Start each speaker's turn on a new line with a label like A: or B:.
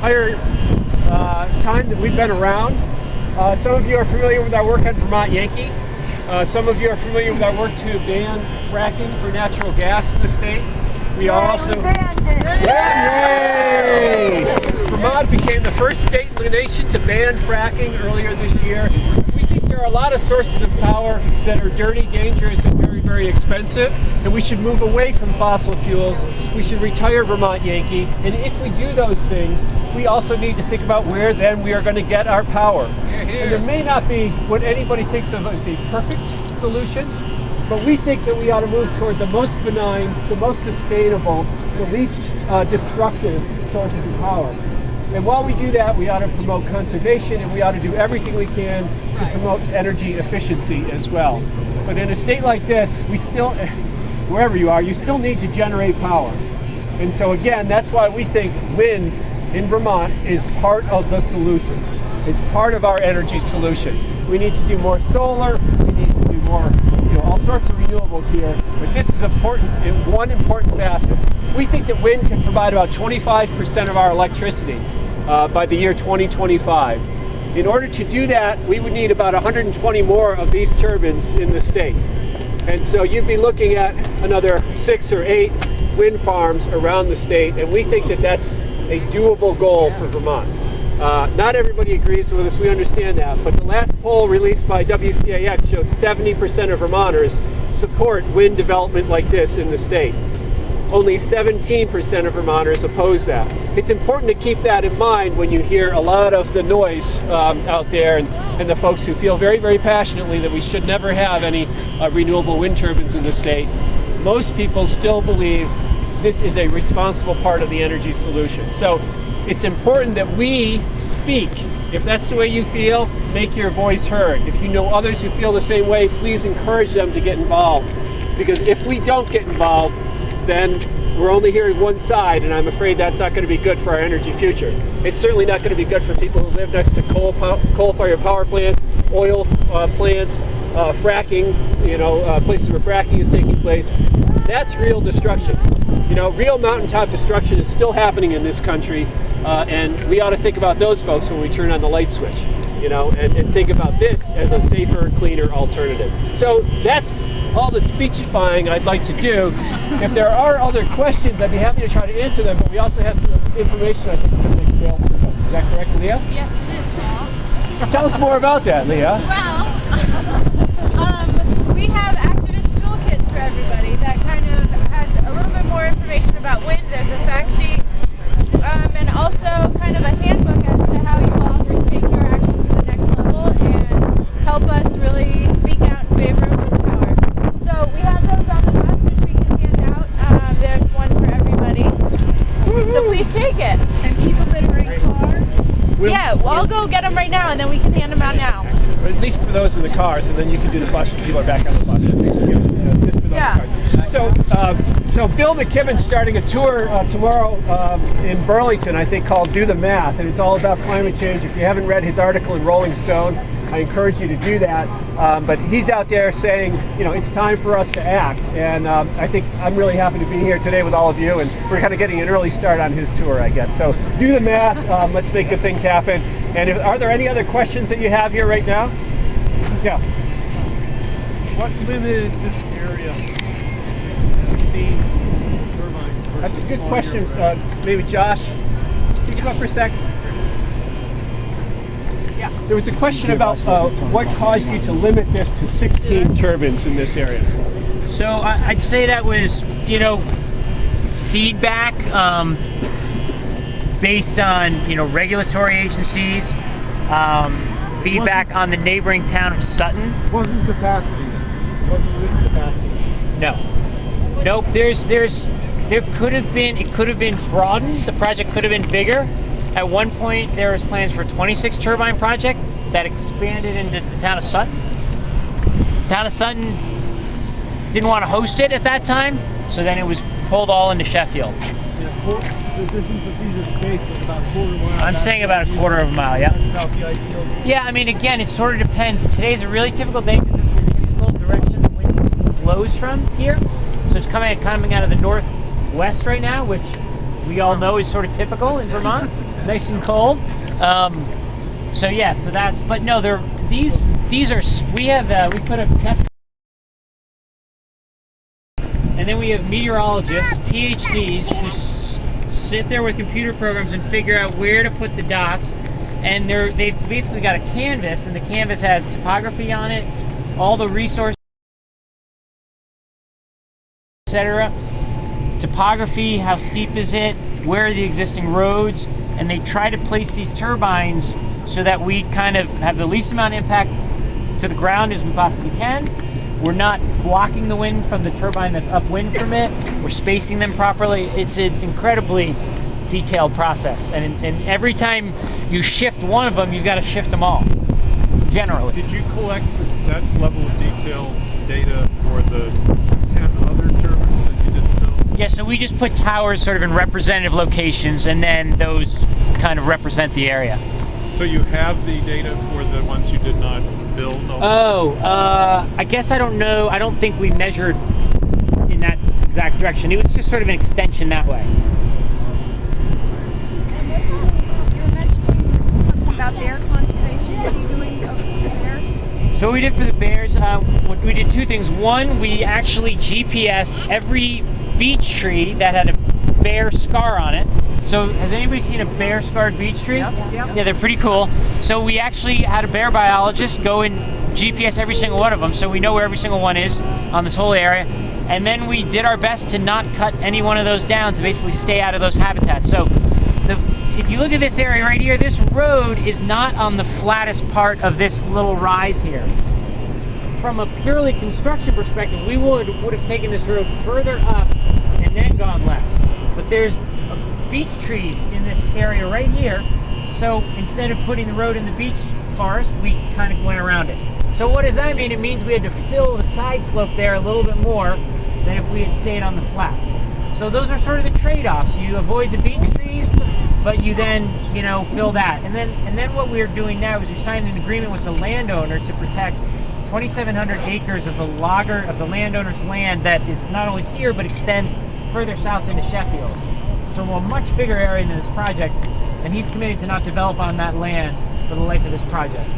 A: entire time that we've been around. Some of you are familiar with our work on Vermont Yankee. Some of you are familiar with our work to ban fracking for natural gas in the state. We also Yay! Vermont became the first state in the nation to ban fracking earlier this year. We think there are a lot of sources of power that are dirty, dangerous, and very, very expensive, and we should move away from fossil fuels. We should retire Vermont Yankee, and if we do those things, we also need to think about where then we are going to get our power. And there may not be what anybody thinks of as a perfect solution, but we think that we ought to move toward the most benign, the most sustainable, the least destructive sources of power. And while we do that, we ought to promote conservation, and we ought to do everything we can to promote energy efficiency as well. But in a state like this, we still, wherever you are, you still need to generate power. And so again, that's why we think wind in Vermont is part of the solution. It's part of our energy solution. We need to do more solar, we need to do more, all sorts of renewables here, but this is important in one important facet. We think that wind can provide about 25% of our electricity by the year 2025. In order to do that, we would need about 120 more of these turbines in the state. And so you'd be looking at another 6 or 8 wind farms around the state, and we think that that's a doable goal for Vermont. Not everybody agrees with us, we understand that, but the last poll released by WCAX showed 70% of Vermonters support wind development like this in the state. Only 17% of Vermonters oppose that. It's important to keep that in mind when you hear a lot of the noise out there and the folks who feel very, very passionately that we should never have any renewable wind turbines in the state. Most people still believe this is a responsible part of the energy solution. So it's important that we speak. If that's the way you feel, make your voice heard. If you know others who feel the same way, please encourage them to get involved. Because if we don't get involved, then we're only hearing one side, and I'm afraid that's not going to be good for our energy future. It's certainly not going to be good for people who live next to coal-fired power plants, oil plants, fracking, places where fracking is taking place. That's real destruction. Real mountaintop destruction is still happening in this country, and we ought to think about those folks when we turn on the light switch, and think about this as a safer, cleaner alternative. So that's all the speechifying I'd like to do. If there are other questions, I'd be happy to try to answer them, but we also have some information I think we can make available to folks. Is that correct, Leah?
B: Yes, it is, Paul.
A: Tell us more about that, Leah.
B: Well, we have activist toolkits for everybody that kind of has a little bit more information about wind. There's a fact sheet and also kind of a handbook as to how you all can take your action to the next level and help us really speak out in favor of wind power. So we have those on the bus which we can hand out. There's one for everybody. So please take it.
C: And keep them in red cars.
B: I'll go get them right now and then we can hand them out now.
A: Or at least for those in the cars, and then you can do the bus when people are back on the bus. Just for those cars. So Bill McKibben's starting a tour tomorrow in Burlington, I think, called Do the Math, and it's all about climate change. If you haven't read his article in Rolling Stone, I encourage you to do that. But he's out there saying, it's time for us to act, and I think I'm really happy to be here today with all of you, and we're kind of getting an early start on his tour, I guess. So do the math, let's make good things happen. And are there any other questions that you have here right now? Yeah.
D: What limited this area? 16 turbines.
A: That's a good question. Maybe Josh, can you come up for a sec? Yeah. There was a question about what caused you to limit this to 16 turbines in this area.
E: So I'd say that was, feedback based on, regulatory agencies, feedback on the neighboring town of Sutton.
D: Wasn't capacity. Wasn't leak capacity.
E: No. Nope. There could have been. It could have been broadened. The project could have been bigger. At one point, there was plans for a 26 turbine project that expanded into the town of Sutton. Town of Sutton didn't want to host it at that time, so then it was pulled all into Sheffield.
D: Yeah, the distance of either space is about a quarter of a mile.
E: I'm saying about a quarter of a mile. Yeah.
D: That's about the ideal.
E: Yeah. I mean, again, it sort of depends. Today's a really typical day because this is the typical direction the wind blows from here. So it's coming out of the northwest right now, which we all know is sort of typical in Vermont, nice and cold. So yeah, so that's. But no, these are. We put a test. And then we have meteorologists, PhDs, who sit there with computer programs and figure out where to put the dots. And they've basically got a canvas, and the canvas has topography on it, all the resources, etc. Topography, how steep is it, where are the existing roads, and they try to place these turbines so that we kind of have the least amount of impact to the ground as we possibly can. We're not blocking the wind from the turbine that's upwind from it. We're spacing them properly. It's an incredibly detailed process. And every time you shift one of them, you've got to shift them all, generally.
F: Did you collect that level of detail data for the 10 other turbines that you didn't build?
E: Yeah, so we just put towers sort of in representative locations, and then those kind of represent the area.
F: So you have the data for the ones you did not build?
E: I guess I don't know. I don't think we measured in that exact direction. It was just sort of an extension that way.
C: And what about, you were mentioning something about bear conservation. What are you doing for the bears?
E: So what we did for the bears, we did two things. One, we actually GPSed every beech tree that had a bear scar on it. So has anybody seen a bear scarred beech tree? Yep. Yeah, they're pretty cool. So we actually had a bear biologist go and GPS every single one of them, so we know where every single one is on this whole area. And then we did our best to not cut any one of those down, to basically stay out of those habitats. So if you look at this area right here, this road is not on the flattest part of this little rise here. From a purely construction perspective, we would have taken this road further up and then gone left. But there's beech trees in this area right here, so instead of putting the road in the beech forest, we kind of went around it. So what does that mean? It means we had to fill the side slope there a little bit more than if we had stayed on the flat. So those are sort of the trade-offs. You avoid the beech trees, but you then, fill that. And then what we're doing now is we signed an agreement with the landowner to protect 2,700 acres of the landowner's land that is not only here, but extends further south into Sheffield. So a much bigger area than this project, and he's committed to not develop on that land for the life of this project.